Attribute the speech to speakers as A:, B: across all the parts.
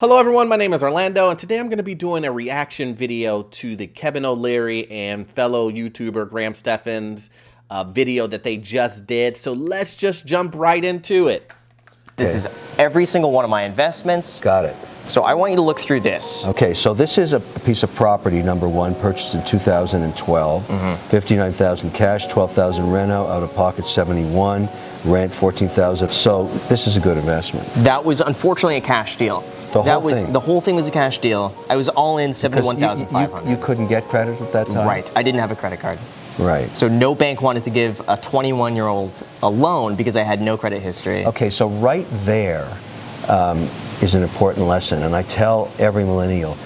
A: Hello everyone, my name is Orlando, and today I'm going to be doing a reaction video to the Stephan O'Leary and fellow YouTuber Graham Stephan's video that they just did. So let's just jump right into it.
B: This is every single one of my investments.
C: Got it.
B: So I want you to look through this.
C: Okay, so this is a piece of property, number one, purchased in 2012. 59,000 cash, 12,000 reno, out of pocket 71, rent 14,000. So this is a good investment.
B: That was unfortunately a cash deal.
C: The
B: whole thing was a cash deal. I was all in 71,500.
C: You couldn't get credit at that time?
B: Right. I didn't have a credit card.
C: Right.
B: So no bank wanted to give a 21-year-old a loan because I had no credit history.
C: Okay, so right there is an important lesson, and I tell every millennial,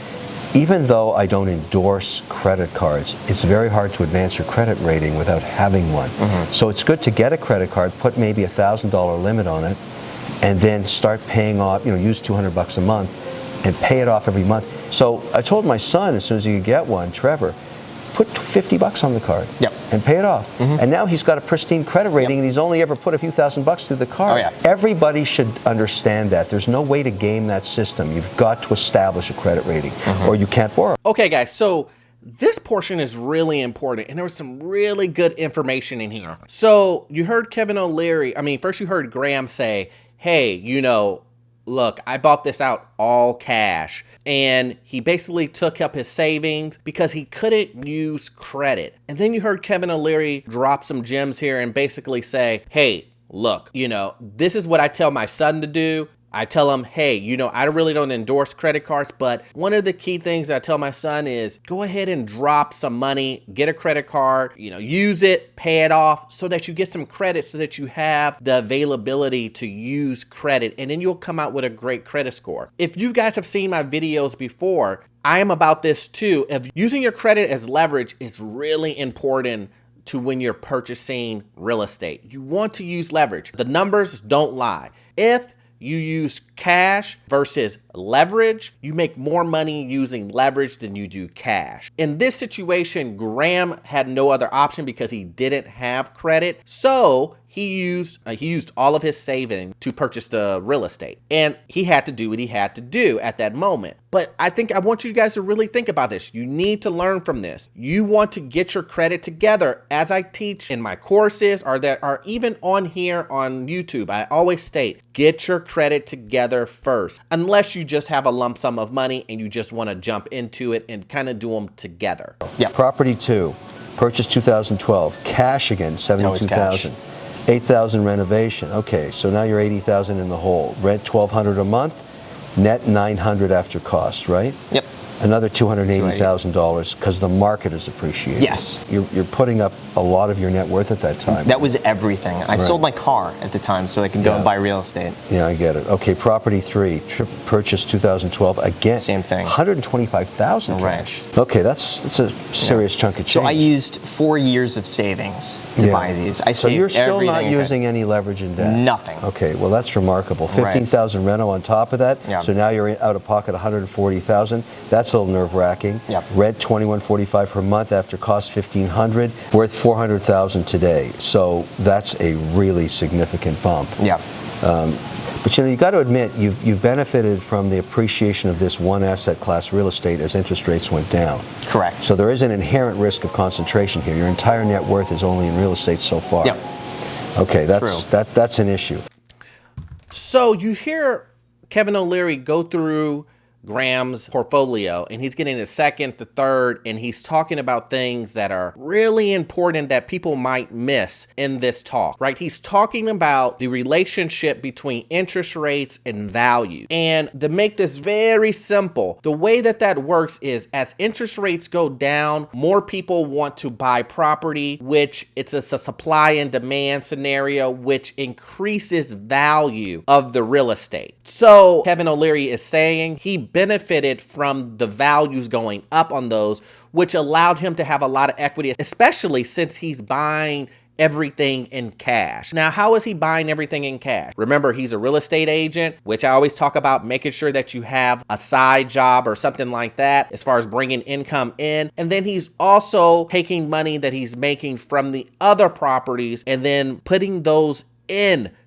C: even though I don't endorse credit cards, it's very hard to advance your credit rating without having one. So it's good to get a credit card, put maybe $1,000 limit on it, and then start paying off, use $200 a month and pay it off every month. So I told my son, as soon as he could get one, Trevor, put $50 on the card and pay it off. And now he's got a pristine credit rating, and he's only ever put a few $1,000s through the card.
B: Oh, yeah.
C: Everybody should understand that. There's no way to game that system. You've got to establish a credit rating or you can't borrow.
A: Okay guys, so this portion is really important, and there was some really good information in here. So you heard Stephan O'Leary, first you heard Graham say, hey, look, I bought this out all cash. And he basically took up his savings because he couldn't use credit. And then you heard Stephan O'Leary drop some gems here and basically say, hey, look, this is what I tell my son to do. I tell him, hey, I really don't endorse credit cards, but one of the key things I tell my son is go ahead and drop some money, get a credit card, use it, pay it off so that you get some credit so that you have the availability to use credit, and then you'll come out with a great credit score. If you guys have seen my videos before, I am about this too. If using your credit as leverage is really important to when you're purchasing real estate. You want to use leverage. The numbers don't lie. If you use cash versus leverage, you make more money using leverage than you do cash. In this situation, Graham had no other option because he didn't have credit. So he used all of his savings to purchase the real estate. And he had to do what he had to do at that moment. But I want you guys to really think about this. You need to learn from this. You want to get your credit together, as I teach in my courses or that are even on here on YouTube. I always state, get your credit together first, unless you just have a lump sum of money and you just want to jump into it and kind of do them together.
C: Yeah. Property 2, purchased 2012, cash again, 72,000. 8,000 renovation. Okay, so now you're 80,000 in the hole. Rent 1,200 a month, net 900 after cost, right?
B: Yep.
C: Another $280,000 because the market is appreciating.
B: Yes.
C: You're putting up a lot of your net worth at that time.
B: That was everything. I sold my car at the time so I could go and buy real estate.
C: Yeah, I get it. Okay, property 3, purchased 2012. Again,
B: same thing.
C: 125,000 cash.
B: Right.
C: Okay, that's a serious chunk of change.
B: So I used 4 years of savings to buy these. I
C: so
B: saved
C: you're still not
B: everything
C: using any leverage in debt?
B: Nothing.
C: Okay, well that's remarkable. 15,000 reno on top of that.
B: Yeah.
C: So now you're out of pocket 140,000. That's a little nerve-wracking.
B: Yep.
C: Rent $2,145 per month after cost $1,500, worth $400,000 today. So that's a really significant bump.
B: Yeah.
C: But you got to admit, you've benefited from the appreciation of this one asset class, real estate, as interest rates went down.
B: Correct.
C: So there is an inherent risk of concentration here. Your entire net worth is only in real estate so far.
B: Yep.
C: Okay, that's an issue.
A: So you hear Stephan O'Leary go through Graham's portfolio, and he's getting the second, the third, and he's talking about things that are really important that people might miss in this talk, right? He's talking about the relationship between interest rates and value. And to make this very simple, the way that works is as interest rates go down, more people want to buy property, which it's a supply and demand scenario, which increases value of the real estate. So Stephan O'Leary is saying he benefited from the values going up on those, which allowed him to have a lot of equity, especially since he's buying everything in cash. Now, how is he buying everything in cash? Remember, he's a real estate agent, which I always talk about making sure that you have a side job or something like that as far as bringing income in. And then he's also taking money that he's making from the other properties and then putting those into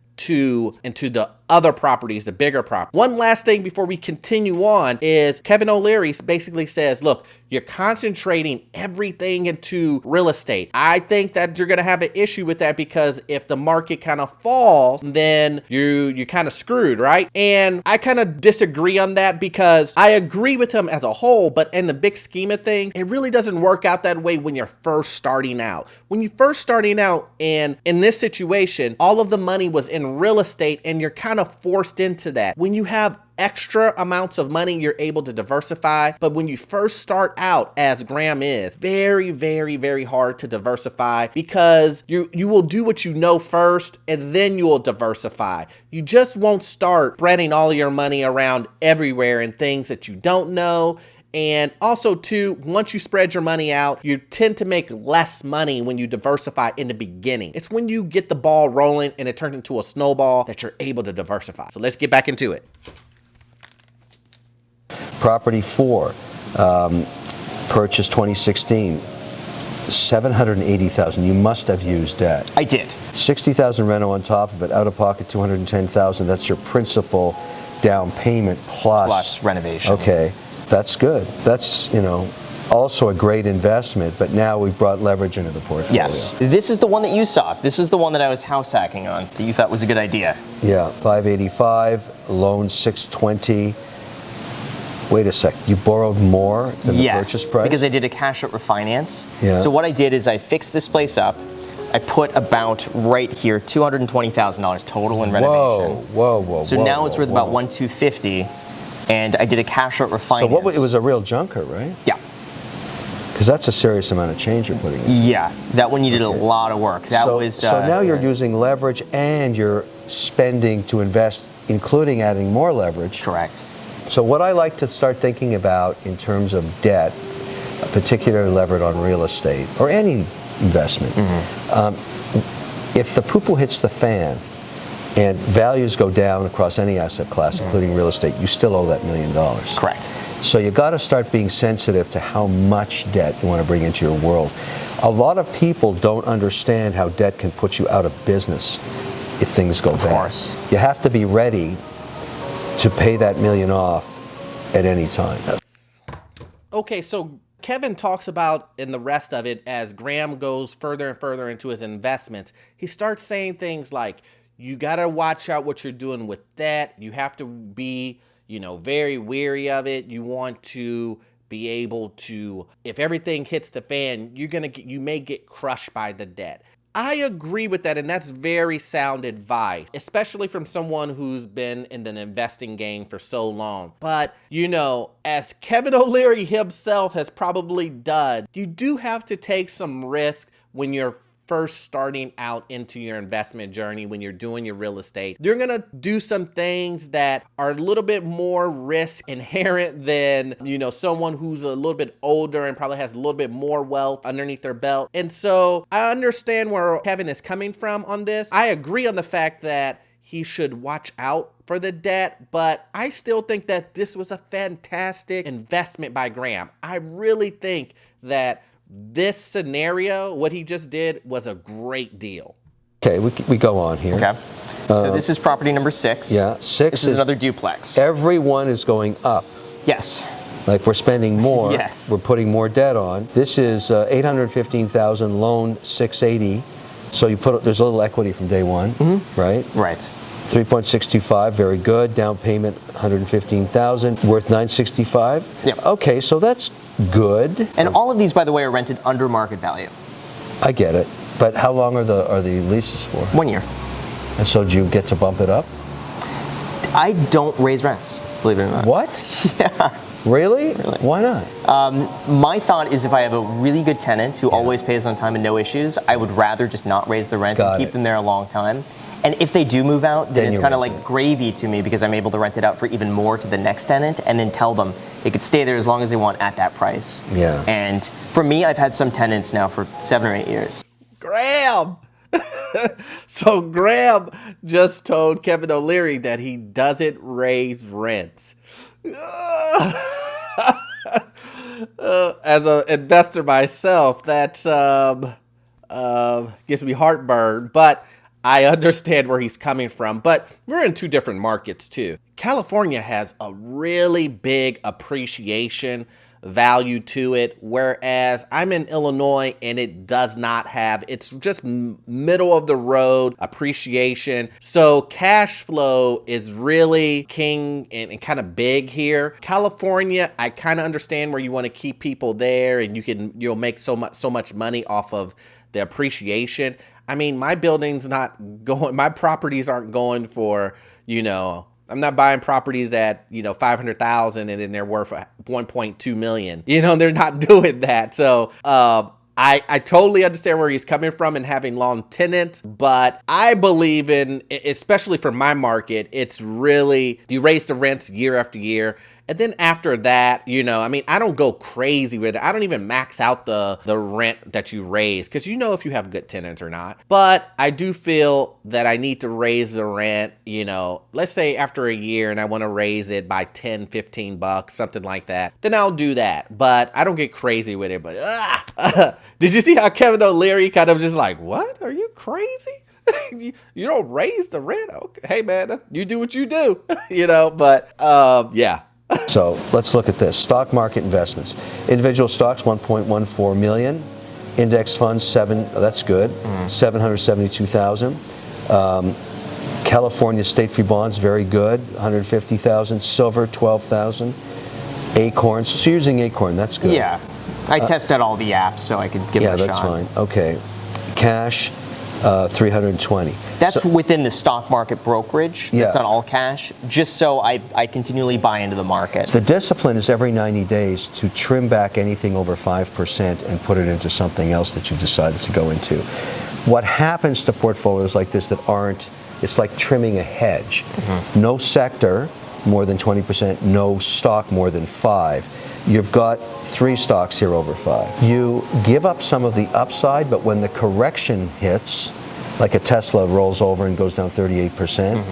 A: the other properties, the bigger property. One last thing before we continue on is Kevin O'Leary basically says, look, you're concentrating everything into real estate. I think that you're going to have an issue with that because if the market kind of falls, then you're kind of screwed, right? And I kind of disagree on that because I agree with him as a whole, but in the big scheme of things, it really doesn't work out that way when you're first starting out. When you're first starting out, and in this situation, all of the money was in real estate and you're kind of forced into that. When you have extra amounts of money, you're able to diversify. But when you first start out, as Graham is, very, very, very hard to diversify because you will do what you know first and then you will diversify. You just won't start spreading all your money around everywhere in things that you don't know. And also too, once you spread your money out, you tend to make less money when you diversify in the beginning. It's when you get the ball rolling and it turns into a snowball that you're able to diversify. So let's get back into it.
C: Property 4, purchased 2016, $780,000. You must have used debt.
B: I did.
C: $60,000 reno on top of it, out of pocket $210,000. That's your principal down payment plus
B: renovation.
C: Okay, that's good. That's, also a great investment, but now we've brought leverage into the portfolio.
B: Yes. This is the one that you saw. This is the one that I was house hacking on that you thought was a good idea.
C: Yeah, 585, loan 620. Wait a sec, you borrowed more than the purchase price?
B: Because I did a cash out refinance.
C: Yeah.
B: So what I did is I fixed this place up. I put about right here $220,000 total in renovation.
C: Whoa.
B: So now it's worth about $1,250, and I did a cash out refinance.
C: So it was a real junker, right?
B: Yeah.
C: Because that's a serious amount of change you're putting into.
B: Yeah, that one needed a lot of work.
C: So now you're using leverage and you're spending to invest, including adding more leverage.
B: Correct.
C: So what I like to start thinking about in terms of debt, particularly levered on real estate or any investment, if the poo-poo hits the fan and values go down across any asset class, including real estate, you still owe that $1 million.
B: Correct.
C: So you got to start being sensitive to how much debt you want to bring into your world. A lot of people don't understand how debt can put you out of business if things go bad.
B: Of course.
C: You have to be ready to pay that $1 million off at any time.
A: Okay, so Kevin talks about in the rest of it as Graham goes further and further into his investments, he starts saying things like, you got to watch out what you're doing with debt. You have to be, very wary of it. You want to be able to, if everything hits the fan, you may get crushed by the debt. I agree with that, and that's very sound advice, especially from someone who's been in the investing game for so long. But, as Kevin O'Leary himself has probably done, you do have to take some risk when you're first starting out into your investment journey, when you're doing your real estate. You're gonna do some things that are a little bit more risk inherent than, someone who's a little bit older and probably has a little bit more wealth underneath their belt. And so I understand where Kevin is coming from on this. I agree on the fact that he should watch out for the debt, but I still think that this was a fantastic investment by Graham. I really think that this scenario, what he just did, was a great deal.
C: Okay, we go on here.
B: Okay. So this is property number 6.
C: Yeah, 6
B: This is another duplex.
C: Everyone is going up.
B: Yes.
C: Like we're spending more.
B: Yes.
C: We're putting more debt on. This is $815,000, loan $680. So there's a little equity from day one, right?
B: Right.
C: 3.625, very good. Down payment $115,000, worth $965.
B: Yeah.
C: Okay, so that's good.
B: And all of these, by the way, are rented under market value.
C: I get it, but how long are the leases for?
B: 1 year.
C: And so do you get to bump it up?
B: I don't raise rents, believe it or not.
C: What?
B: Yeah.
C: Really? Why not?
B: My thought is if I have a really good tenant who always pays on time and no issues, I would rather just not raise the rent and keep them there a long time. And if they do move out, then it's kind of like gravy to me because I'm able to rent it out for even more to the next tenant and then tell them they could stay there as long as they want at that price.
C: Yeah.
B: And for me, I've had some tenants now for 7 or 8 years.
A: Graham! So Graham just told Kevin O'Leary that he doesn't raise rents. As an investor myself, that's gives me heartburn. But I understand where he's coming from, but we're in two different markets too. California has a really big appreciation value to it, whereas I'm in Illinois and it does not have, it's just middle of the road appreciation. So cash flow is really king and kind of big here. California, I kind of understand where you want to keep people there and you'll make so much money off of the appreciation. I mean, my building's not going, my properties aren't going for, I'm not buying properties at, 500,000 and then they're worth 1.2 million. They're not doing that. So, I totally understand where he's coming from and having long tenants, but I believe in, especially for my market, it's really, you raise the rents year after year. And then after that, I don't go crazy with it. I don't even max out the rent that you raise because if you have good tenants or not. But I do feel that I need to raise the rent, let's say after a year and I want to raise it by 10, 15 bucks, something like that. Then I'll do that. But I don't get crazy with it. But did you see how Kevin O'Leary kind of just like, what? Are you crazy? You don't raise the rent? Okay. Hey, man, you do what you do, but yeah.
C: So let's look at this. Stock market investments. Individual stocks, 1.14 million. Index funds, that's good, 772,000. California state free bonds, very good, 150,000. Silver, 12,000. Acorns, so you're using Acorn, that's good.
B: Yeah, I tested all the apps so I could give it a shot.
C: Yeah, that's fine. Okay. Cash, 320.
B: That's within the stock market brokerage. That's
C: Yeah.
B: not all cash. Just so I continually buy into the market.
C: The discipline is every 90 days to trim back anything over 5% and put it into something else that you've decided to go into. What happens to portfolios like this that aren't, it's like trimming a hedge. No sector more than 20%, no stock more than 5%. You've got 3 stocks here over 5. You give up some of the upside, but when the correction hits, like a Tesla rolls over and goes down 38%,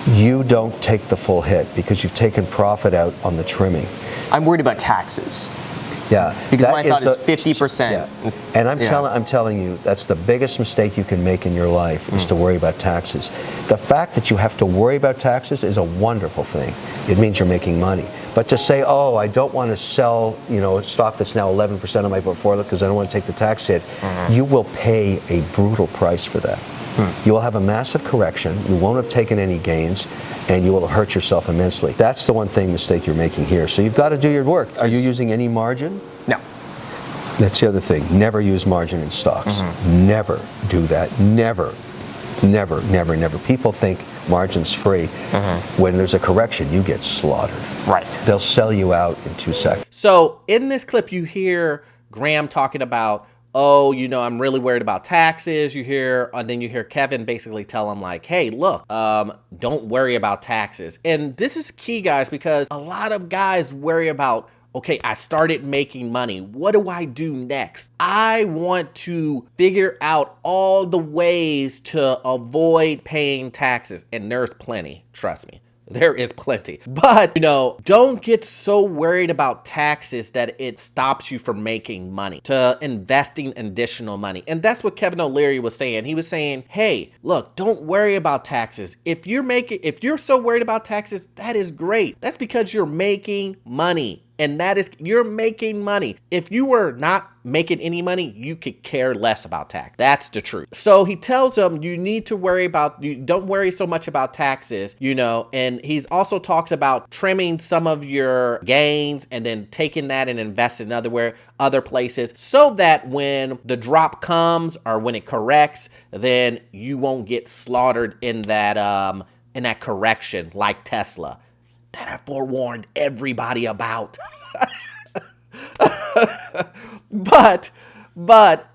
C: you don't take the full hit because you've taken profit out on the trimming.
B: I'm worried about taxes.
C: Yeah,
B: because my thought is 50%.
C: Yeah. And I'm telling you, that's the biggest mistake you can make in your life is to worry about taxes. The fact that you have to worry about taxes is a wonderful thing. It means you're making money. But to say, oh, I don't want to sell, a stock that's now 11% of my portfolio because I don't want to take the tax hit, you will pay a brutal price for that. You will have a massive correction, you won't have taken any gains, and you will have hurt yourself immensely. That's the one mistake you're making here. So you've got to do your work. Are you using any margin?
B: No.
C: That's the other thing. Never use margin in stocks. Never do that. Never. Never, never, never. People think margin's free. When there's a correction, you get slaughtered.
B: Right.
C: They'll sell you out in 2 seconds.
A: So in this clip, you hear Graham talking about, oh, I'm really worried about taxes. And then you hear Kevin basically tell him like, hey, look, don't worry about taxes. And this is key, guys, because a lot of guys worry about, okay, I started making money. What do I do next? I want to figure out all the ways to avoid paying taxes. And there's plenty, trust me. There is plenty. But, don't get so worried about taxes that it stops you from making money, to investing additional money. And that's what Kevin O'Leary was saying. He was saying, hey, look, don't worry about taxes. If you're so worried about taxes, that is great. That's because you're making money. And you're making money. If you were not making any money, you could care less about tax. That's the truth. So he tells them you don't worry so much about taxes, and he's also talks about trimming some of your gains and then taking that and investing in other places so that when the drop comes or when it corrects, then you won't get slaughtered in that correction like Tesla that I forewarned everybody about. But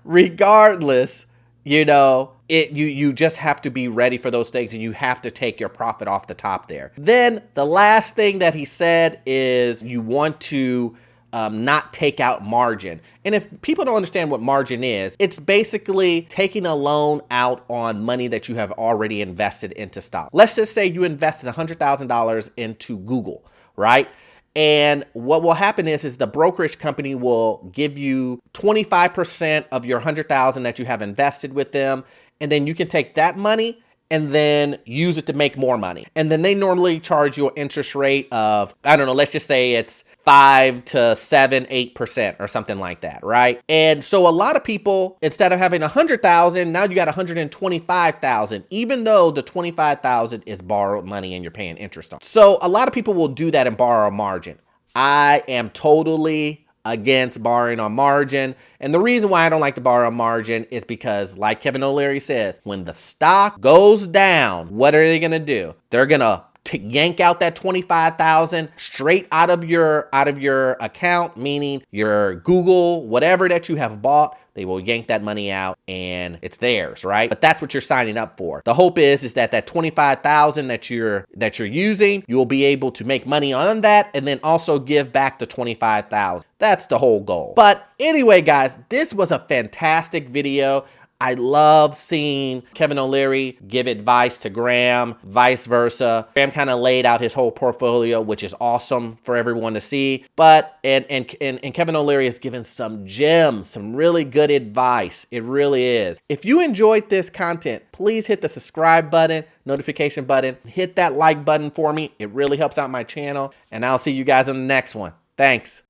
A: regardless, you just have to be ready for those things and you have to take your profit off the top there. Then the last thing that he said is you want to not take out margin. And if people don't understand what margin is, it's basically taking a loan out on money that you have already invested into stock. Let's just say you invested $100,000 into Google, right? And what will happen is the brokerage company will give you 25% of your $100,000 that you have invested with them. and then you can take that money and then use it to make more money. And then they normally charge you an interest rate of, I don't know, let's just say it's 5 to 7, 8% or something like that, right? And so a lot of people, instead of having 100,000, now you got 125,000, even though the 25,000 is borrowed money and you're paying interest on. So a lot of people will do that and borrow a margin. I am totally against borrowing on margin. And the reason why I don't like to borrow on margin is because, like Kevin O'Leary says, when the stock goes down, what are they going to do? They're going to yank out that 25,000 straight out of your account, meaning your Google, whatever that you have bought. They will yank that money out and it's theirs, right? But that's what you're signing up for. The hope is that 25,000 that you're using, you will be able to make money on that and then also give back the 25,000. That's the whole goal. But anyway, guys, this was a fantastic video. I love seeing Kevin O'Leary give advice to Graham, vice versa. Graham kind of laid out his whole portfolio, which is awesome for everyone to see. But and Kevin O'Leary has given some gems, some really good advice. It really is. If you enjoyed this content, please hit the subscribe button, notification button, hit that like button for me. It really helps out my channel. And I'll see you guys in the next one. Thanks.